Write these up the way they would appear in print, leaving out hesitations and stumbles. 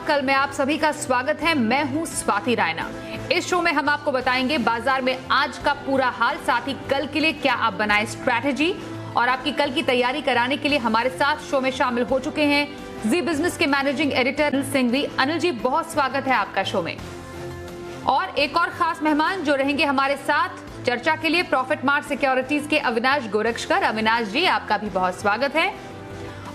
कल में आप सभी का स्वागत है। मैं हूं स्वाति रायना। इस शो में हम आपको बताएंगे बाजार में आज का पूरा हाल, साथ ही कल के लिए क्या आप बनाए स्ट्रैटेजी। और आपकी कल की तैयारी कराने के लिए हमारे साथ शो में शामिल हो चुके हैं जी बिजनेस के मैनेजिंग एडिटर अनिल सिंघवी। अनिल जी, बहुत स्वागत है आपका शो में। और एक और खास मेहमान जो रहेंगे हमारे साथ चर्चा के लिए, प्रॉफिट मार्ट सिक्योरिटीज के अविनाश गोरक्षकर। अविनाश जी, आपका भी बहुत स्वागत है।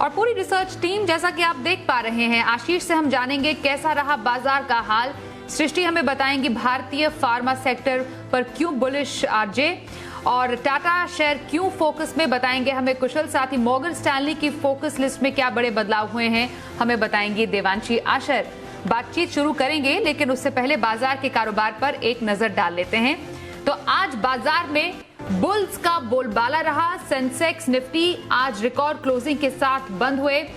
और पूरी रिसर्च टीम, जैसा कि आप देख पा रहे हैं, आशीष से हम जानेंगे कैसा रहा बाजार का हाल। सृष्टि हमें बताएंगी भारतीय फार्मा सेक्टर पर क्यों बुलिश आरजे, और टाटा शेयर क्यों फोकस में, बताएंगे हमें कुशल। साथ ही मॉर्गन स्टैनली की फोकस लिस्ट में क्या बड़े बदलाव हुए हैं, हमें बताएंगी देवांशी आशर। बातचीत शुरू करेंगे, लेकिन उससे पहले बाजार के कारोबार पर एक नजर डाल लेते हैं। तो आज बाजार में बुल्स का बोलबाला रहा। सेंसेक्स निफ्टी आज रिकॉर्ड क्लोजिंग के साथ बंद हुए।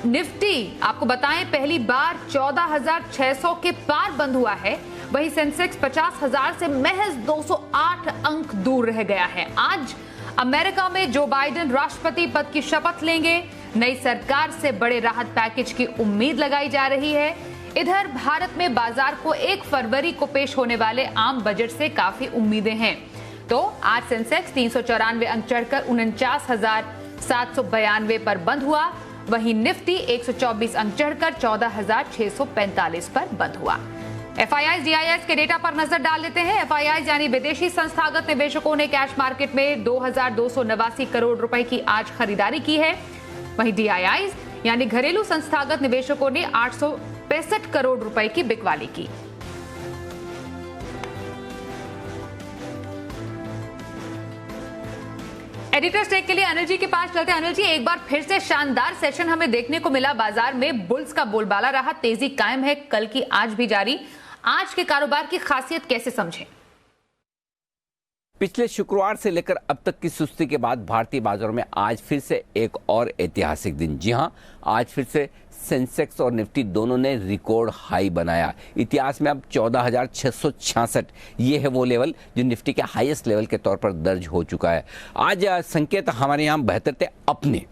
निफ्टी आपको बताएं पहली बार 14,600 के पार बंद हुआ है। वही सेंसेक्स 50,000 से महज 208 अंक दूर रह गया है। आज अमेरिका में जो बाइडेन राष्ट्रपति पद की शपथ लेंगे, नई सरकार से बड़े राहत पैकेज की उम्मीद लगाई जा रही है। इधर भारत में बाजार को 1 फरवरी को पेश होने वाले आम बजट से काफी उम्मीदें हैं। तो आज सेंसेक्स 394 अंक चढ़कर 49,792 पर बंद हुआ। वहीं निफ्टी 124 अंक चढ़कर 14,645 पर बंद हुआ। एफआईआई डीआईएस के डेटा पर नजर डाल लेते हैं। एफआईआई यानी विदेशी संस्थागत निवेशकों ने कैश मार्केट में 2,289 करोड़ रुपए की आज खरीदारी की है। वहीं डीआईआई यानी घरेलू संस्थागत निवेशकों ने 865 करोड़ रुपए की बिकवाली की। एडिटर स्टेक के लिए अनिल जी के पास चलते हैं। अनिल जी, एक बार फिर से शानदार सेशन हमें देखने को मिला। बाजार में बुल्स का बोलबाला रहा, तेजी कायम है, कल की आज भी जारी। आज के कारोबार की खासियत कैसे समझें? पिछले शुक्रवार से लेकर अब तक की सुस्ती के बाद भारतीय बाजारों में आज फिर से एक और ऐतिहासिक दिन। जी हां, आज फिर से सेंसेक्स और निफ्टी दोनों ने रिकॉर्ड हाई बनाया। इतिहास में अब 14,666 ये है वो लेवल जो निफ्टी के हाईएस्ट लेवल के तौर पर दर्ज हो चुका है। आज संकेत हमारे यहाँ बेहतर थे अपने,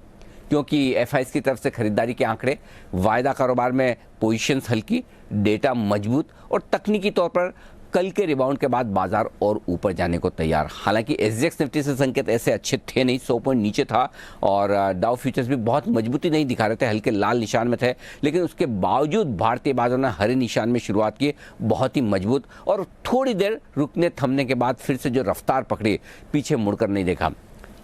क्योंकि एफआईआई की तरफ से खरीदारी के आंकड़े, वायदा कारोबार में पोजीशंस हल्की, डेटा मजबूत और तकनीकी तौर पर कल के रिबाउंड के बाद बाजार और ऊपर जाने को तैयार। हालांकि एसजीएक्स निफ्टी से संकेत ऐसे अच्छे थे नहीं, 100 पॉइंट नीचे था, और डाउ फ्यूचर्स भी बहुत मजबूती नहीं दिखा रहे थे, हल्के लाल निशान में थे। लेकिन उसके बावजूद भारतीय बाजार ने हरे निशान में शुरुआत की, बहुत ही मजबूत, और थोड़ी देर रुकने थमने के बाद फिर से जो रफ्तार पकड़ी, पीछे मुड़कर नहीं देखा,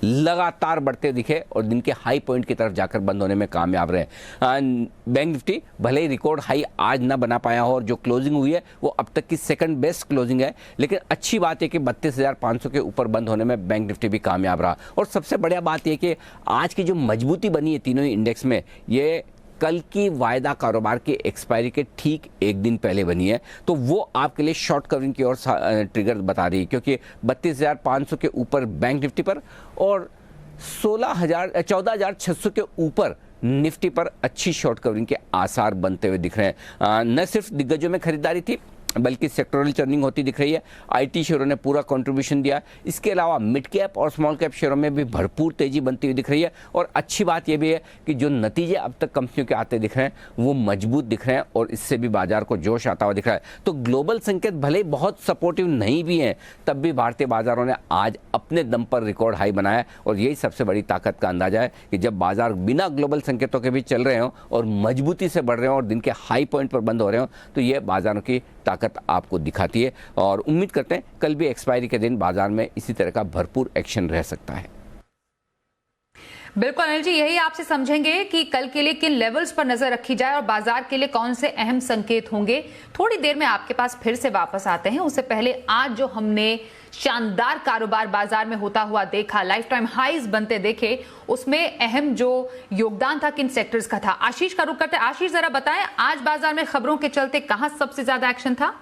लगातार बढ़ते दिखे और दिन के हाई पॉइंट की तरफ जाकर बंद होने में कामयाब रहे। बैंक निफ्टी भले ही रिकॉर्ड हाई आज ना बना पाया हो, और जो क्लोजिंग हुई है वो अब तक की सेकंड बेस्ट क्लोजिंग है, लेकिन अच्छी बात है कि 32,500 के ऊपर बंद होने में बैंक निफ्टी भी कामयाब रहा। और सबसे बढ़िया बात यह कि आज की जो मजबूती बनी है तीनों ही इंडेक्स में, ये कल की वायदा कारोबार की एक्सपायरी के ठीक एक दिन पहले बनी है। तो वो आपके लिए शॉर्ट कवरिंग की ओर ट्रिगर बता रही है, क्योंकि 32,500 के ऊपर बैंक निफ्टी पर और 14,600 के ऊपर निफ्टी पर अच्छी शॉर्ट कवरिंग के आसार बनते हुए दिख रहे हैं। न सिर्फ दिग्गजों में खरीदारी थी, बल्कि सेक्टोरल चर्निंग होती दिख रही है। आईटी शेयरों ने पूरा कंट्रीब्यूशन दिया। इसके अलावा मिड कैप और स्मॉल कैप शेयरों में भी भरपूर तेजी बनती हुई दिख रही है। और अच्छी बात यह भी है कि जो नतीजे अब तक कंपनियों के आते दिख रहे हैं वो मजबूत दिख रहे हैं, और इससे भी बाजार को जोश आता हुआ दिख रहा है। तो ग्लोबल संकेत भले बहुत सपोर्टिव नहीं भी हैं, तब भी भारतीय बाजारों ने आज अपने दम पर रिकॉर्ड हाई बनाया। और यही सबसे बड़ी ताकत का अंदाजा है कि जब बाजार बिना ग्लोबल संकेतों के भी चल रहे हों और मजबूती से बढ़ रहे हों और दिन के हाई पॉइंट पर बंद हो रहे हों, तो ये बाजारों की ताकत आपको दिखाती है। और उम्मीद करते हैं कल भी एक्सपायरी के दिन बाजार में इसी तरह का भरपूर एक्शन रह सकता है। बिल्कुल अनिल जी, यही आपसे समझेंगे कि कल के लिए किन लेवल्स पर नजर रखी जाए और बाजार के लिए कौन से अहम संकेत होंगे। थोड़ी देर में आपके पास फिर से वापस आते हैं। उससे पहले आज जो हमने शानदार कारोबार बाजार में होता हुआ देखा, लाइफ टाइम हाईज बनते देखे, उसमें अहम जो योगदान था किन सेक्टर्स का था। आशीष का रुख करते। आशीष, जरा बताएं आज बाजार में खबरों के चलते कहां सबसे ज्यादा एक्शन था?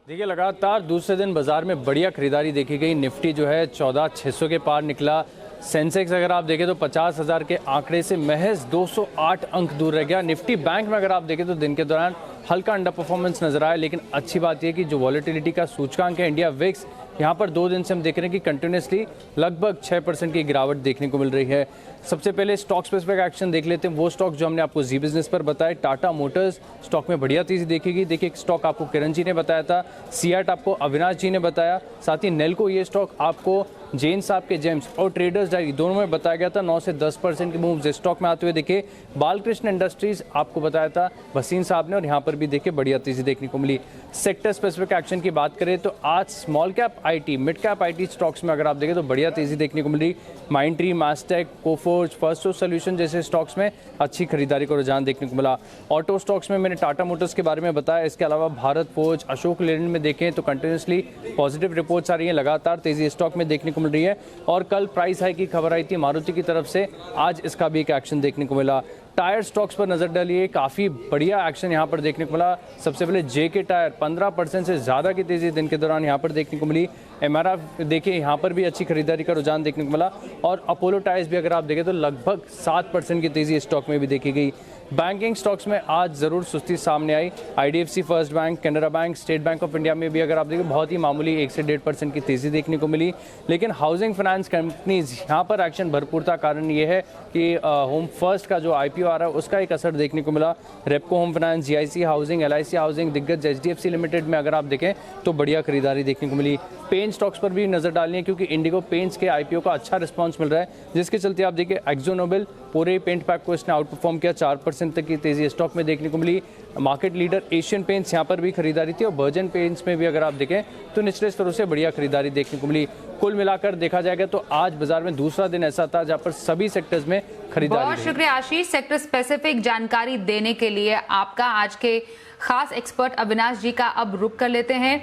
देखिए, लगातार दूसरे दिन बाजार में बढ़िया खरीदारी देखी गई। निफ्टी जो है 14,600 के पार निकला। सेंसेक्स अगर आप देखें तो 50,000 के आंकड़े से महज 208 अंक दूर रह गया। निफ्टी बैंक में अगर आप देखें तो दिन के दौरान हल्का अंडर परफॉर्मेंस नजर आया, लेकिन अच्छी बात यह कि जो वॉलेटिलिटी का सूचकांक है इंडिया विक्स, यहाँ पर 2 दिन से हम देख रहे हैं कि कंटिन्यूसली लगभग 6% की गिरावट देखने को मिल रही है। सबसे पहले स्टॉक स्पेसिफिक एक्शन देख लेते हैं, वो स्टॉक जो हमने आपको जी बिजनेस पर बताया। टाटा मोटर्स स्टॉक में बढ़िया तेजी देखेगी। देखिए, एक स्टॉक आपको किरण जी ने बताया था, सियाट आपको अविनाश जी ने बताया, साथ ही नेल्को ये स्टॉक आपको जैन साहब के जेम्स और ट्रेडर्स डायरी दोनों में बताया गया था। 9 से 10% के मूव्स इस स्टॉक में आते हुए देखे। बालकृष्ण इंडस्ट्रीज आपको बताया था भसीन साहब ने, और यहाँ पर भी देखिए बढ़िया तेजी देखने को मिली। सेक्टर स्पेसिफिक एक्शन की बात करें तो आज small cap IT, mid cap IT stocks में अगर आप देखें तो बढ़िया तेजी देखने को मिल रही। Mindtree, Mastek, Coforge, first source solution जैसे स्टॉक्स में अच्छी खरीदारी का रुझान देखने को मिला। ऑटो स्टॉक्स में मैंने टाटा मोटर्स के बारे में बताया, इसके अलावा भारत फोर्ज, अशोक लेलैंड में देखें तो कंटिन्यूसली पॉजिटिव रिपोर्ट्स आ रही है, लगातार तेजी स्टॉक में देखने को मिल रही है। और कल प्राइस हाई की खबर आई थी मारुति की तरफ से, आज इसका भी एक एक्शन देखने को मिला। टायर स्टॉक्स पर नजर डालिए, काफी बढ़िया एक्शन यहां पर देखने को मिला। सबसे पहले जेके टायर 15% से ज्यादा की तेजी दिन के दौरान यहां पर देखने को मिली। एमआरएफ देखिए, यहां पर भी अच्छी खरीदारी का रुझान देखने को मिला। और अपोलो टायर्स भी अगर आप देखें तो लगभग 7% की तेजी स्टॉक में भी देखी गई। बैंकिंग स्टॉक्स में आज जरूर सुस्ती सामने आई। IDFC First Bank, Canara Bank, State Bank of India में भी अगर आप देखें बहुत ही मामूली 1 से 1.5% की तेजी देखने को मिली। लेकिन हाउसिंग फाइनेंस कंपनीज यहाँ पर एक्शन भरपूर था। कारण ये है कि होम फर्स्ट का जो आईपीओ आ रहा है उसका एक असर देखने को मिला। Repco home finance, GIC housing, LIC housing, दिग्गज एचडीएफसी लिमिटेड में अगर आप देखें तो बढ़िया खरीदारी देखने को मिली। पेंट स्टॉक्स पर भी नजर डालनी है क्योंकि इंडिगो पेंट्स के आईपीओ का अच्छा रिस्पांस मिल रहा है, जिसके चलते आप देखिए एक्जो नोबेल पूरे पेंट पैक को इसने आउट परफॉर्म किया। 4% तक की तेजी स्टॉक में देखने को मिली। मार्केट लीडर एशियन पेंट्स यहाँ पर भी खरीदारी थी, और बर्जन पेंट्स में भी अगर आप देखें तो निचले स्तरों से बढ़िया खरीदारी देखने को मिली। कुल मिलाकर देखा जाएगा तो आज बाजार में दूसरा दिन ऐसा था जहां पर सभी सेक्टर्स में खरीदारी। बहुत शुक्रिया आशीष, सेक्टर स्पेसिफिक जानकारी देने के लिए आपका। आज के खास एक्सपर्ट अविनाश जी का अब रुक कर लेते हैं।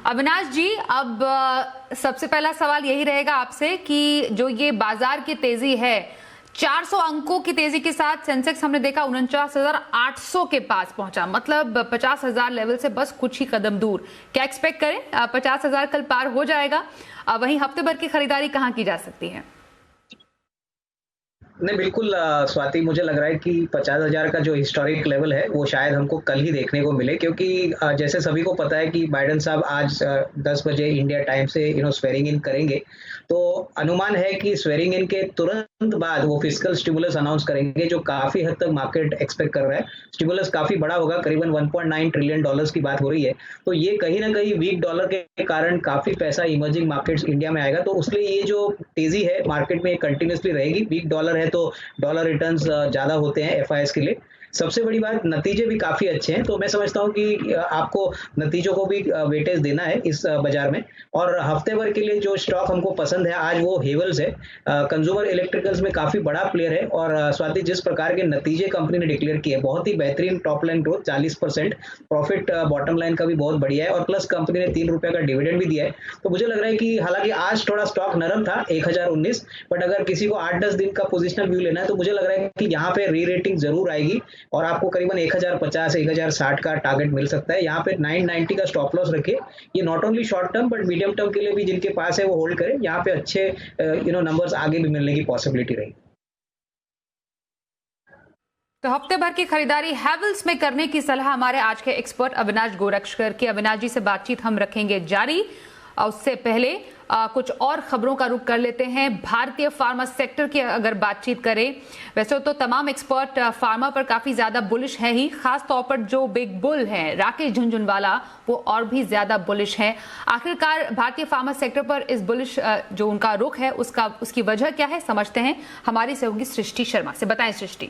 अविनाश जी, अब सबसे पहला सवाल यही रहेगा आपसे कि जो ये बाजार की तेजी है, 400 अंकों की तेजी के साथ सेंसेक्स हमने देखा 49,800 के पास पहुंचा, मतलब 50,000 लेवल से बस कुछ ही कदम दूर। क्या एक्सपेक्ट करें, 50,000 कल पार हो जाएगा? वहीं हफ्ते भर की खरीदारी कहां की जा सकती है? नहीं, बिल्कुल स्वाति, मुझे लग रहा है कि 50,000 का जो हिस्टोरिक लेवल है वो शायद हमको कल ही देखने को मिले, क्योंकि जैसे सभी को पता है कि बाइडेन साहब आज 10 बजे इंडिया टाइम से स्वेरिंग इन करेंगे। तो अनुमान है कि स्वेरिंग इन के तुरंत बाद वो फिस्कल स्टिमुलस अनाउंस करेंगे, जो काफी हद तक मार्केट एक्सपेक्ट कर रहा है। स्टिमुलस काफी बड़ा होगा, करीबन $1.9 ट्रिलियन की बात हो रही है। तो ये कहीं ना कहीं वीक डॉलर के कारण काफी पैसा इमर्जिंग मार्केट्स इंडिया में आएगा, तो उसके लिए ये जो तेजी है मार्केट में कंटिन्यूसली रहेगी। वीक डॉलर है तो डॉलर रिटर्न्स ज्यादा होते हैं एफआईएस के लिए। सबसे बड़ी बात, नतीजे भी काफी अच्छे हैं, तो मैं समझता हूं कि आपको नतीजों को भी वेटेज देना है इस बाजार में। और हफ्ते भर के लिए जो स्टॉक हमको पसंद है आज वो हेवल्स है। कंज्यूमर इलेक्ट्रिकल्स में काफी बड़ा प्लेयर है, और स्वाति, जिस प्रकार के नतीजे कंपनी ने डिक्लेयर किए, बहुत ही बेहतरीन top line growth 40%, profit bottom line का भी बहुत बढ़िया है, और प्लस कंपनी ने ₹3 का डिविडेंड भी दिया है। तो मुझे लग रहा है कि हालांकि आज थोड़ा स्टॉक नरम था 1019, बट अगर किसी को 8-10 दिन का पोजिशनल व्यू लेना है तो मुझे लग रहा है कि यहाँ पे री रेटिंग जरूर आएगी, और आपको करीबन 1050 1060 का टारगेट मिल सकता है। यहाँ पे 990 का स्टॉप लॉस रखिए। ये not only short term but medium term के लिए भी जिनके पास है वो होल्ड करें। यहाँ पे अच्छे नंबर्स आगे भी मिलने की पॉसिबिलिटी रहेगी। तो हफ्ते भर की खरीदारी हैवेल्स में करने की सलाह हमारे आज के एक्सपर्ट अविनाश गोरक्षकर की। अविनाश जी से बातचीत हम रखेंगे जारी। उससे पहले कुछ और खबरों का रुख कर लेते हैं। भारतीय फार्मा सेक्टर की अगर बातचीत करें, वैसे तो तमाम एक्सपर्ट फार्मा पर काफी ज्यादा बुलिश है ही, खास तौर पर जो बिग बुल हैं राकेश झुनझुनवाला, वो और भी ज्यादा बुलिश हैं। आखिरकार भारतीय फार्मा सेक्टर पर इस बुलिश जो उनका रुख है उसकी वजह क्या है, समझते हैं। हमारी सहयोगी सृष्टि शर्मा से। बताएं सृष्टि।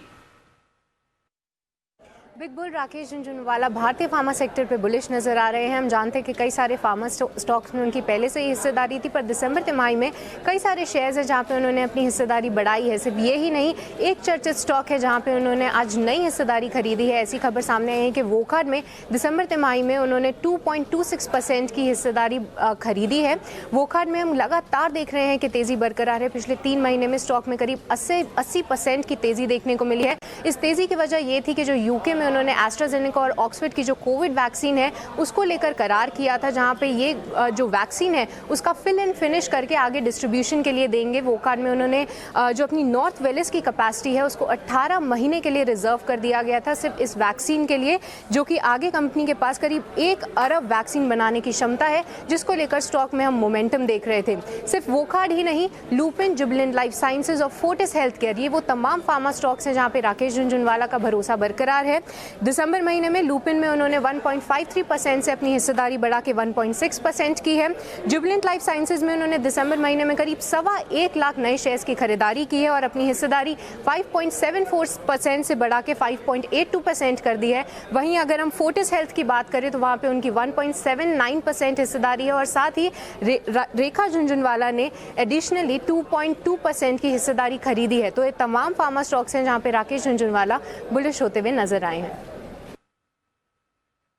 बिग बुल राकेश झुनझुनवाला भारतीय फार्मा सेक्टर पे बुलिश नजर आ रहे हैं। हम जानते हैं कि कई सारे फार्मा स्टॉक्स में उनकी पहले से ही हिस्सेदारी थी, पर दिसंबर तिमाही में कई सारे शेयर्स हैं जहां पे उन्होंने अपनी हिस्सेदारी बढ़ाई है। सिर्फ ये ही नहीं, एक चर्चित स्टॉक है जहां पे उन्होंने आज नई हिस्सेदारी खरीदी है। ऐसी खबर सामने आई है कि वोकहार्ड्ट में दिसंबर तिमाही में उन्होंने 2.26% की हिस्सेदारी खरीदी है। वोकहार्ड्ट में हम लगातार देख रहे हैं कि तेजी बरकरार है। पिछले 3 महीने में स्टॉक में करीब 80% की तेजी देखने को मिली है। इस तेज़ी की वजह ये थी कि जो यूके में उन्होंने एस्ट्राजेनेका और ऑक्सफोर्ड की जो कोविड वैक्सीन है उसको लेकर करार किया था, जहाँ पे ये जो वैक्सीन है उसका फिल एंड फिनिश करके आगे डिस्ट्रीब्यूशन के लिए देंगे। वोकार्ड में उन्होंने जो अपनी नॉर्थ वेलिस की कैपेसिटी है उसको 18 महीने के लिए रिजर्व कर दिया गया था सिर्फ इस वैक्सीन के लिए, जो कि आगे कंपनी के पास करीब 1 अरब वैक्सीन बनाने की क्षमता है, जिसको लेकर स्टॉक में हम मोमेंटम देख रहे थे। सिर्फ वोकार्ड ही नहीं, लुपिन, जुबिलेंट लाइफ साइंसेज और फोर्टिस हेल्थ केयर, ये वो तमाम फार्मा स्टॉक्स हैं जहां पे राकेश झुनझुनवाला का भरोसा बरकरार है। दिसंबर महीने में लुपिन में उन्होंने 1.53% से अपनी हिस्सेदारी बढ़ा के 1.6% की है। जुबिलेंट लाइफ साइंसेज में उन्होंने दिसंबर महीने में करीब 1.25 लाख नए शेयर्स की खरीदारी की है और अपनी हिस्सेदारी 5.74% से बढ़ा के 5.82% कर दी है। वहीं अगर हम फोर्टिस हेल्थ की बात करें तो वहां पे उनकी 1.79% हिस्सेदारी है और साथ ही रेखा झुनझुनवाला ने एडिशनली 2.2% की हिस्सेदारी खरीदी है। तो ये तमाम फार्मा स्टॉक्स हैं जहां पे राकेश झुनझुनवाला बुलिश होते हुए नजर आए हैं।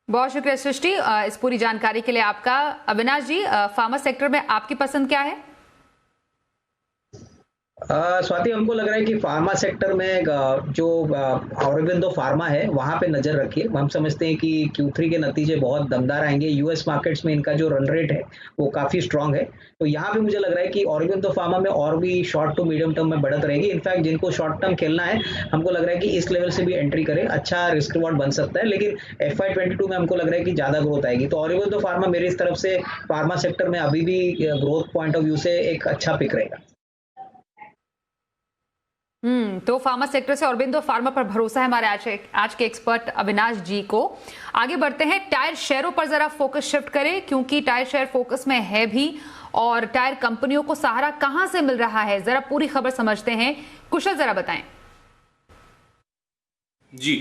बहुत शुक्रिया सृष्टि इस पूरी जानकारी के लिए आपका। अविनाश जी, फार्मा सेक्टर में आपकी पसंद क्या है? स्वाति, हमको लग रहा है कि फार्मा सेक्टर में जो ऑरोबिंदो फार्मा है वहां पे नजर रखिए। हम समझते हैं कि Q3 के नतीजे बहुत दमदार आएंगे। यूएस मार्केट्स में इनका जो रन रेट है वो काफी स्ट्रांग है, तो यहाँ पे मुझे लग रहा है कि ऑरोबिंदो फार्मा में और भी शॉर्ट टू मीडियम टर्म में बढ़त रहेगी। इनफैक्ट जिनको शॉर्ट टर्म खेलना है हमको लग रहा है कि इस लेवल से भी एंट्री करें, अच्छा रिस्क रिवॉर्ड बन सकता है, लेकिन FY22 में हमको लग रहा है कि ज्यादा ग्रोथ आएगी। तो ऑरोबिंदो फार्मा मेरी इस तरफ से फार्मा सेक्टर में अभी भी ग्रोथ पॉइंट ऑफ व्यू से एक अच्छा पिक रहेगा। तो फार्मा सेक्टर से ऑरोबिंदो फार्मा पर भरोसा है हमारे आज के एक्सपर्ट अविनाश जी को। आगे बढ़ते हैं, टायर शेयरों पर जरा फोकस शिफ्ट करें, क्योंकि टायर शेयर फोकस में है भी और टायर कंपनियों को सहारा कहां से मिल रहा है, जरा पूरी खबर समझते हैं। कुशल, जरा बताएं। जी,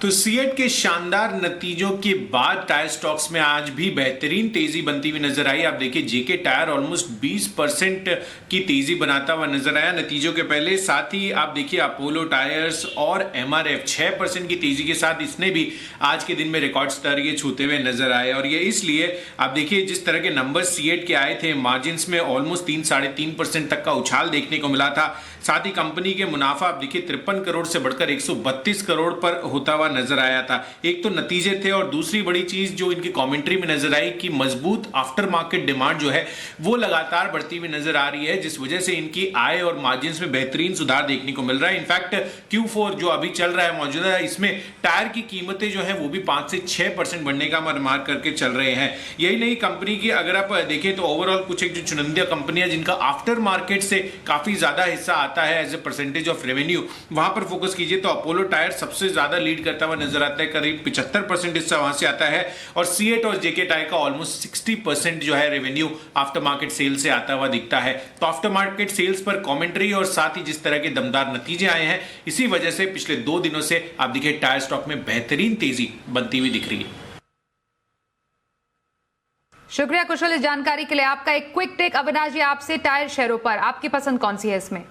तो सीएट के शानदार नतीजों के बाद टायर स्टॉक्स में आज भी बेहतरीन तेजी बनती हुई नजर आई। आप देखिए जेके टायर ऑलमोस्ट 20% की तेजी बनाता हुआ नजर आया नतीजों के पहले। साथ ही आप देखिए अपोलो टायर्स और एमआरएफ 6% की तेजी के साथ इसने भी आज के दिन में रिकॉर्ड स्तर ये छूते हुए नजर आए। और ये इसलिए आप देखिए जिस तरह के नंबर सीएट के आए थे, मार्जिन में ऑलमोस्ट 3-3.5% तक का उछाल देखने को मिला था। साथ ही कंपनी के मुनाफा आप देखिए 53 करोड़ से बढ़कर 132 करोड़ पर होता हुआ नजर आया था। एक तो नतीजे थे और दूसरी बड़ी चीज जो इनकी कमेंट्री में नजर आई कि मजबूत आफ्टर मार्केट डिमांड जो है वो लगातार बढ़ती हुई नजर आ रही है, जिस वजह से इनकी आय और मार्जिन में बेहतरीन सुधार देखने को मिल रहा है। इनफैक्ट Q4 जो अभी चल रहा है मौजूदा, इसमें टायर की कीमतें जो है वो भी 5 से 6% बढ़ने का मार्क करके चल रहे हैं। यही नहीं, कंपनी की अगर आप देखें तो ओवरऑल कुछ एक जो चुनिंदा कंपनियां जिनका आफ्टर मार्केट से काफी ज्यादा हिस्सा आता है as a percentage of revenue, वहां पर फोकस कीजिए तो अपोलो टायर सबसे ज्यादा लीड करता हुआ नजर आता है, करीब 75% हिस्सा वहां से आता है। और सीएट और जेके टायर का ऑलमोस्ट 60% जो है रेवेन्यू आफ्टर मार्केट सेल से आता हुआ दिखता है। तो आफ्टर मार्केट सेल्स पर कमेंट्री और साथ ही जिस तरह के दमदार नतीजे आए हैं, इसी वजह से पिछले 2 दिनों से आप देखिए टायर स्टॉक में बेहतरीन तेजी बनती हुई दिख रही है। शुक्रिया कुशल इस जानकारी के लिए। आपका एक क्विक टेक अविनाश जी आपसे, टायर शेयरों पर आपकी पसंद कौन सी है इसमें?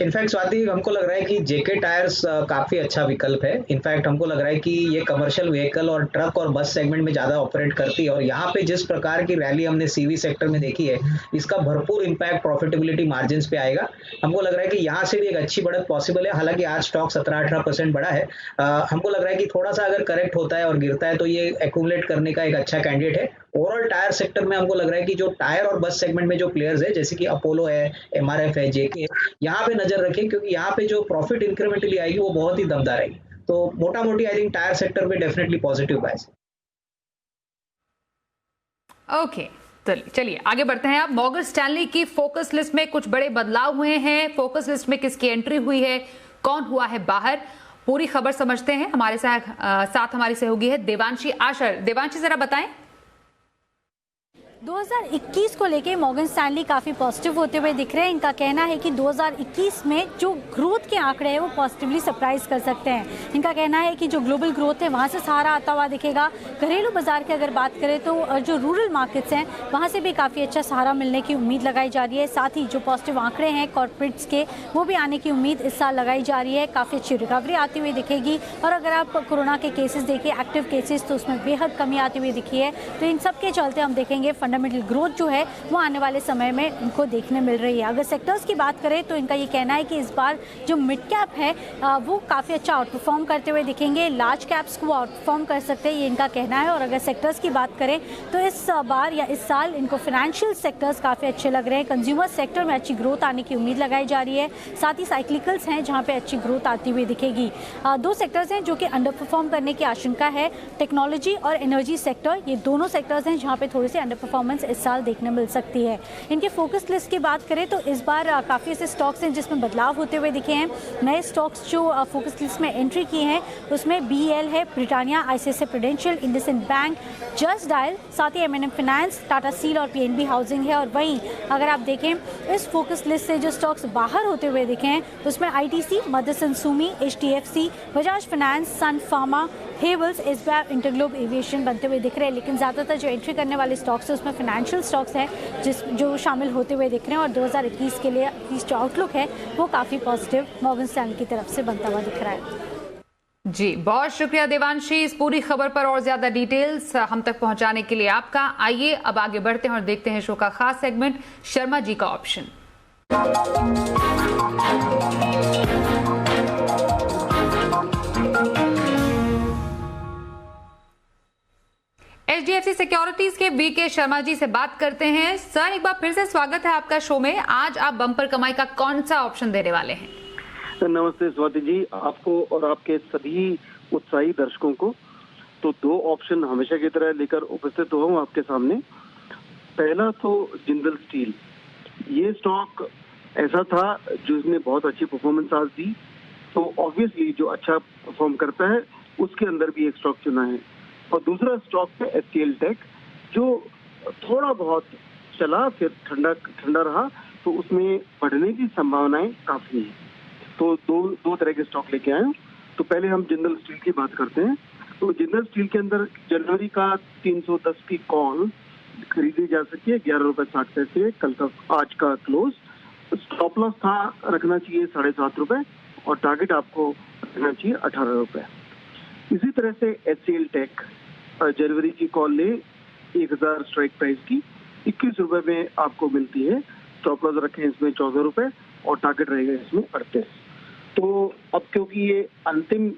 इनफैक्ट स्वाति, हमको लग रहा है कि जेके टायर्स काफी अच्छा विकल्प है। इनफैक्ट हमको लग रहा है कि ये कमर्शियल व्हीकल और ट्रक और बस सेगमेंट में ज्यादा ऑपरेट करती है और यहाँ पे जिस प्रकार की रैली हमने सीवी सेक्टर में देखी है, इसका भरपूर इंपैक्ट प्रॉफिटेबिलिटी मार्जिन पे आएगा। हमको लग रहा है कि यहाँ से भी एक अच्छी बढ़त पॉसिबल है। हालांकि आज स्टॉक 17-18% बढ़ा है। हमको लग रहा है कि थोड़ा सा अगर करेक्ट होता है और गिरता है तो ये एक्यूमुलेट करने का एक अच्छा कैंडिडेट है। ओवरऑल टायर सेक्टर में हमको लग रहा है कि जो टायर और बस सेगमेंट में जो प्लेयर्स है, जैसे कि अपोलो है, एमआरएफ है, जेके, यहाँ पे नजर रखें, क्योंकि यहाँ पे जो प्रॉफिट इंक्रीमेंटली आएगी वो बहुत ही दमदार आएगी। तो मोटा मोटी आई थिंक टायर सेक्टर पे डेफिनेटली पॉजिटिव बायस। ओके, चलिए आगे बढ़ते हैं। आप मॉर्गन स्टैनली की फोकस लिस्ट में कुछ बड़े बदलाव हुए हैं। फोकस लिस्ट में किसकी एंट्री हुई है, कौन हुआ है बाहर, पूरी खबर समझते हैं। हमारे साथ हमारी सहयोगी है देवांशी आशर। देवांशी, जरा बताएं। 2021 को लेके मॉर्गन स्टैनली काफ़ी पॉजिटिव होते हुए दिख रहे हैं। इनका कहना है कि 2021 में जो ग्रोथ के आंकड़े हैं वो पॉजिटिवली सरप्राइज कर सकते हैं। इनका कहना है कि जो ग्लोबल ग्रोथ है वहाँ से सहारा आता हुआ दिखेगा। घरेलू बाजार की अगर बात करें तो जो रूरल मार्केट्स हैं वहाँ से भी काफ़ी अच्छा सहारा मिलने की उम्मीद लगाई जा रही है। साथ ही जो पॉजिटिव आंकड़े हैं कॉर्पोरेट्स के, वो भी आने की उम्मीद इस साल लगाई जा रही है। काफ़ी अच्छी रिकवरी आती हुई दिखेगी। और अगर आप कोरोना के केसेस देखिए, एक्टिव केसेस, तो उसमें बेहद कमी आती हुई दिखी है। तो इन सब के चलते हम देखेंगे फंडामेंटल ग्रोथ जो है वो आने वाले समय में इनको देखने मिल रही है। अगर सेक्टर्स की बात करें तो इनका ये कहना है कि इस बार जो मिड कैप है वो काफ़ी अच्छा आउट परफॉर्म करते हुए दिखेंगे, लार्ज कैप्स को आउट परफॉर्म कर सकते हैं, ये इनका कहना है। और अगर सेक्टर्स की बात करें तो इस बार या इस साल इनको फाइनेंशियल सेक्टर्स काफ़ी अच्छे लग रहे हैं, कंज्यूमर सेक्टर में अच्छी ग्रोथ आने की उम्मीद लगाई जा रही है, साथ ही साइक्लिकल्स हैं जहाँ पे अच्छी ग्रोथ आती हुई दिखेगी। दो सेक्टर्स हैं जो कि अंडर परफॉर्म करने की आशंका है, टेक्नोलॉजी और एनर्जी सेक्टर, ये दोनों सेक्टर्स हैं जहाँ पे थोड़ी सी अंडर परफॉर्मेंस इस साल देखने मिल सकती है। इनके फोकस लिस्ट की बात करें तो इस बार काफ़ी ऐसे स्टॉक्स हैं जिसमें बदलाव होते हुए दिखे हैं। नए स्टॉक्स जो फोकस लिस्ट में एंट्री की हैं उसमें BEL है, Britannia, ICICI prudential, IndusInd bank, just dial, साथ ही M&M फाइनेंस, टाटा स्टील और PNB हाउसिंग है। और वहीं अगर आप देखें इस फोकस लिस्ट से जो स्टॉक्स बाहर होते हुए दिखे हैं उसमें ITC, Motherson Sumi, HDFC, Bajaj Finance, Sun Pharma, Havells, SBI, InterGlobe Aviation बनते हुए दिख रहे हैं। लेकिन ज़्यादातर जो एंट्री करने वाले स्टॉक्स हैं उसमें फाइनेंशियल स्टॉक्स हैं जो शामिल होते हुए दिख रहे हैं। और 2021 के लिए जो आउटलुक है वो काफ़ी पॉजिटिव मॉर्गन स्टैनली की तरफ से बनता हुआ दिख रहा है। जी, बहुत शुक्रिया देवांशी इस पूरी खबर पर और ज्यादा डिटेल्स हम तक पहुंचाने के लिए आपका। आइए अब आगे बढ़ते हैं और देखते हैं शो का खास सेगमेंट शर्मा जी का ऑप्शन। HDFC सिक्योरिटीज के BK शर्मा जी से बात करते हैं। सर, एक बार फिर से स्वागत है आपका शो में। आज आप बम्पर कमाई का कौन सा ऑप्शन देने वाले हैं? नमस्ते स्वाति जी, आपको और आपके सभी उत्साही दर्शकों को। तो दो ऑप्शन हमेशा की तरह लेकर उपस्थित हूँ आपके सामने। पहला तो जिंदल स्टील, ये स्टॉक ऐसा था जिसने बहुत अच्छी परफॉर्मेंस आज दी, तो ऑब्वियसली जो अच्छा परफॉर्म करता है उसके अंदर भी एक स्टॉक चुना है। और दूसरा स्टॉक है HCL टेक, जो थोड़ा बहुत चला फिर ठंडा रहा, तो उसमें बढ़ने की संभावनाएं काफी हैं। तो दो तरह के स्टॉक लेके आए। तो पहले हम जिंदल स्टील की बात करते हैं। तो जिंदल स्टील के अंदर जनवरी का 310 की कॉल खरीदी जा सकती है 11 रुपए 60 पैसे, कल का आज का क्लोज। स्टॉप लॉस था रखना चाहिए 7.5 रुपए और टारगेट आपको रखना चाहिए 18 रुपए। इसी तरह से HCL टेक जनवरी की कॉल ले 1000 स्ट्राइक प्राइस की 21 रुपए में आपको मिलती है। स्टॉप लॉस रखें इसमें 14 रुपए और टारगेट रहेगा इसमें 38। तो अब क्योंकि ये अंतिम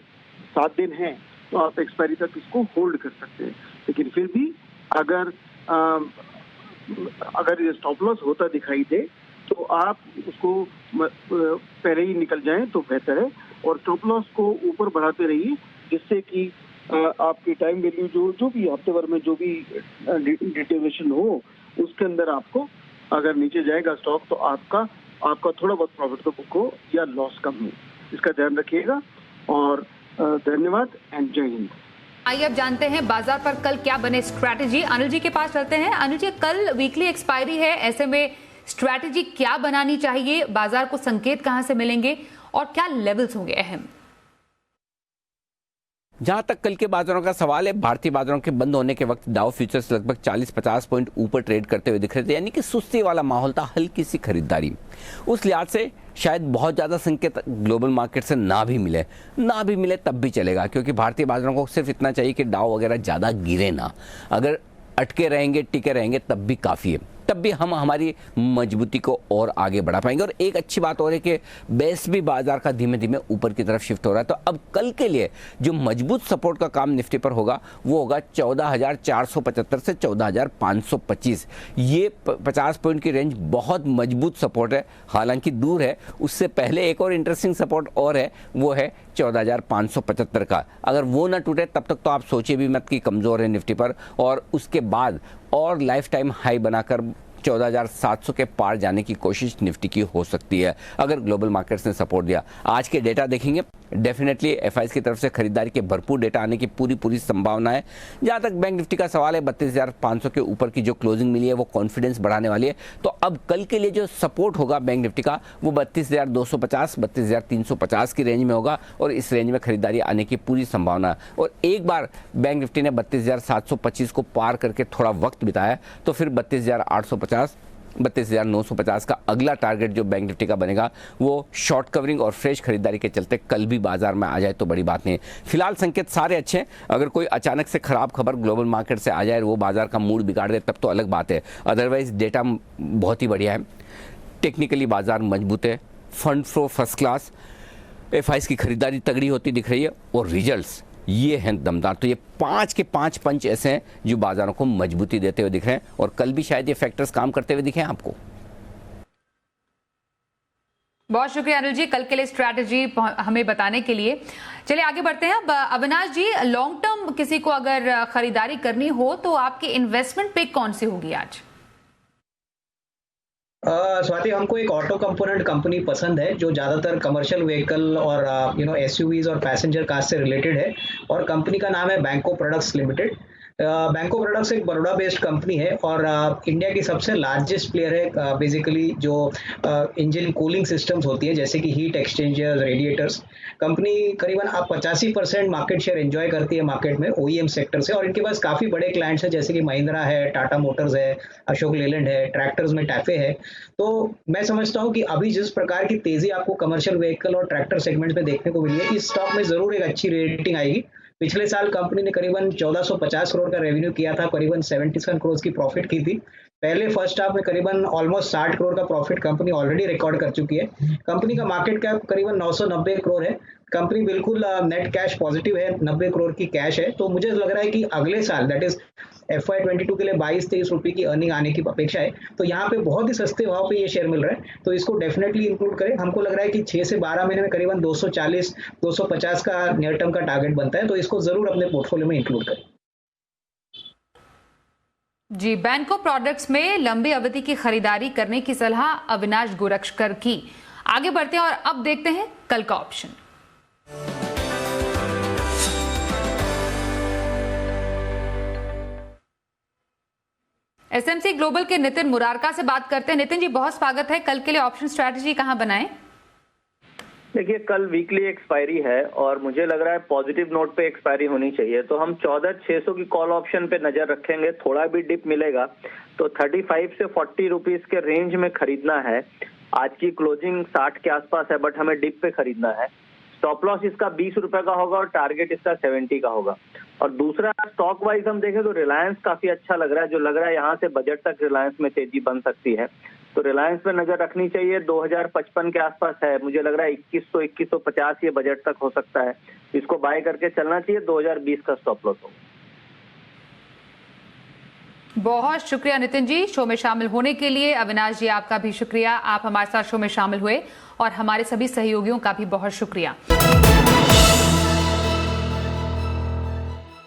7 दिन है तो आप एक्सपायरी तक इसको होल्ड कर सकते हैं, लेकिन फिर भी अगर ये स्टॉप लॉस होता दिखाई दे तो आप उसको पहले ही निकल जाएं तो बेहतर है। और स्टॉप लॉस को ऊपर बढ़ाते रहिए, जिससे कि आपकी टाइम वैल्यू जो भी हफ्ते भर में जो भी डिटेरियोरेशन हो उसके अंदर आपको अगर नीचे जाएगा स्टॉक तो आपका थोड़ा बहुत प्रॉफिट तो बुक हो या लॉस कम हो, इसका ध्यान रखिएगा। और धन्यवाद एंड जय हिंद। आइए अब जानते हैं बाजार पर कल क्या बने स्ट्रैटेजी। अनिल जी के पास चलते हैं। अनिल जी, कल वीकली एक्सपायरी है, ऐसे में स्ट्रैटेजी क्या बनानी चाहिए? बाजार को संकेत कहां से मिलेंगे और क्या लेवल्स होंगे अहम? जहां तक कल के बाजारों का सवाल है, भारतीय बाजारों के बंद होने के वक्त डाउ फ्यूचर्स लगभग 40-50 पॉइंट ऊपर ट्रेड करते हुए दिख रहे थे, यानी कि सुस्ती वाला माहौल था, हल्की सी खरीदारी। उस लिहाज से शायद बहुत ज़्यादा संकेत ग्लोबल मार्केट से ना भी मिले तब भी चलेगा, क्योंकि भारतीय बाजारों को सिर्फ इतना चाहिए कि डाउ वगैरह ज़्यादा गिरे ना। अगर अटके रहेंगे, टिके रहेंगे तब भी काफ़ी है, तब भी हम हमारी मजबूती को और आगे बढ़ा पाएंगे। और एक अच्छी बात और है कि बेस भी बाजार का धीमे धीमे ऊपर की तरफ शिफ्ट हो रहा है। तो अब कल के लिए जो मजबूत सपोर्ट का काम निफ्टी पर होगा वो होगा 14,475 से 14,525। ये 50 पॉइंट की रेंज बहुत मजबूत सपोर्ट है, हालांकि दूर है। उससे पहले एक और इंटरेस्टिंग सपोर्ट और है, वो है 14,575 का। अगर वो ना टूटे तब तक तो आप सोचिए भी मत कि कमज़ोर है निफ्टी पर, और उसके बाद और लाइफ टाइम हाई बनाकर 14,700 के पार जाने की कोशिश निफ्टी की हो सकती है अगर ग्लोबल मार्केट्स ने सपोर्ट दिया। आज के डेटा देखेंगे, डेफिनेटली एफआईज की तरफ से खरीदारी के भरपूर डेटा आने की पूरी संभावना है। जहां तक बैंक निफ्टी का सवाल है, 32,500 के ऊपर की जो क्लोजिंग मिली है वो कॉन्फिडेंस बढ़ाने वाली है। तो अब कल के लिए जो सपोर्ट होगा बैंक निफ्टी का वो 32,250, 32,350 की रेंज में होगा, और इस रेंज में खरीदारी आने की पूरी संभावना है। और एक बार बैंक निफ्टी ने 32,725 को पार करके थोड़ा वक्त बिताया तो फिर 32,850, 32,950 का अगला टारगेट जो बैंक निफ्टी का बनेगा वो शॉर्ट कवरिंग और फ्रेश खरीदारी के चलते कल भी बाजार में आ जाए तो बड़ी बात नहीं है। फिलहाल संकेत सारे अच्छे हैं, अगर कोई अचानक से खराब खबर ग्लोबल मार्केट से आ जाए और वो बाजार का मूड बिगाड़ दे तब तो अलग बात है, अदरवाइज डेटा बहुत ही बढ़िया है, टेक्निकली बाजार मजबूत है, fund flow first class, FIS की खरीदारी तगड़ी होती दिख रही है और रिजल्ट्स ये हैं दमदार। तो ये 5 के 5 पंच ऐसे हैं जो बाजारों को मजबूती देते हुए दिख रहे हैं और कल भी शायद ये फैक्टर्स काम करते हुए दिखे आपको। बहुत शुक्रिया अनिल जी कल के लिए स्ट्रैटेजी हमें बताने के लिए। चलिए आगे बढ़ते हैं। अब अविनाश जी, लॉन्ग टर्म किसी को अगर खरीदारी करनी हो तो आपकी इन्वेस्टमेंट पिक कौन सी होगी आज? स्वाति, हमको एक ऑटो कंपोनेंट कंपनी पसंद है जो ज़्यादातर कमर्शियल व्हीकल और एसयूवीज और पैसेंजर कार से रिलेटेड है, और कंपनी का नाम है बैंको प्रोडक्ट्स लिमिटेड। बैंको प्रोडक्ट्स एक बड़ौदा बेस्ड कंपनी है और इंडिया की सबसे लार्जेस्ट प्लेयर है बेसिकली जो इंजन कूलिंग सिस्टम्स होती है जैसे कि हीट एक्सचेंजर्स, रेडिएटर्स। कंपनी करीबन 85% मार्केट शेयर एंजॉय करती है मार्केट में ओईएम सेक्टर से, और इनके पास काफ़ी बड़े क्लाइंट्स हैं जैसे कि महिंद्रा है, टाटा मोटर्स है, अशोक लेलैंड है, ट्रैक्टर्स में टैफे है। तो मैं समझता हूँ कि अभी जिस प्रकार की तेज़ी आपको कमर्शियल व्हीकल और ट्रैक्टर सेगमेंट में देखने को मिली है, इस स्टॉक में ज़रूर एक अच्छी रेटिंग आएगी। पिछले साल कंपनी ने करीबन 1450 करोड़ का रेवेन्यू किया था, करीबन 77 करोड़ की प्रॉफिट की थी। पहले फर्स्ट हाफ में करीबन ऑलमोस्ट 60 करोड़ का प्रॉफिट कंपनी ऑलरेडी रिकॉर्ड कर चुकी है। कंपनी का मार्केट कैप करीबन 990 करोड़ है। कंपनी बिल्कुल नेट कैश पॉजिटिव है, 90 करोड़ की कैश है। तो मुझे लग रहा है कि अगले साल दैट इज FY22 के लिए 22-23 रुपए की अर्निंग आने की अपेक्षा है। तो यहाँ पे बहुत ही सस्ते भाव पे ये शेयर मिल रहा है, तो इसको डेफिनेटली इंक्लूड करें। हमको लग रहा है कि 6 से 12 महीने में करीबन 240-250 का नियर टर्म का टारगेट बनता है, तो इसको जरूर अपने पोर्टफोलियो में इंक्लूड करें। जी, बैंको प्रोडक्ट्स में लंबी अवधि की खरीदारी करने की सलाह अविनाश गोरक्षकर की। आगे बढ़ते हैं और अब देखते हैं कल का ऑप्शन। एसएमसी ग्लोबल के नितिन मुरारका से बात करते हैं। नितिन जी, बहुत स्वागत है। कल के लिए ऑप्शन स्ट्रैटेजी कहां बनाएं? देखिए, कल वीकली एक्सपायरी है और मुझे लग रहा है पॉजिटिव नोट पे एक्सपायरी होनी चाहिए, तो हम 14,600 की कॉल ऑप्शन पे नजर रखेंगे। थोड़ा भी डिप मिलेगा तो 35 से 40 रुपीज के रेंज में खरीदना है। आज की क्लोजिंग 60 के आसपास है, बट हमें डिप पे खरीदना है। स्टॉप लॉस इसका 20 रुपए का होगा और टारगेट इसका 70 का होगा। और दूसरा, स्टॉक वाइज हम देखें तो रिलायंस काफी अच्छा लग रहा है, जो लग रहा है यहाँ से बजट तक रिलायंस में तेजी बन सकती है, तो रिलायंस पे नजर रखनी चाहिए। 2055 के आसपास है, मुझे लग रहा है 2100-2150 ये बजट तक हो सकता है, इसको बाय करके चलना चाहिए। 2020 का स्टॉप लॉस होगा। बहुत शुक्रिया नितिन जी शो में शामिल होने के लिए। अविनाश जी, आपका भी शुक्रिया, आप हमारे साथ शो में शामिल हुए, और हमारे सभी सहयोगियों का भी बहुत शुक्रिया।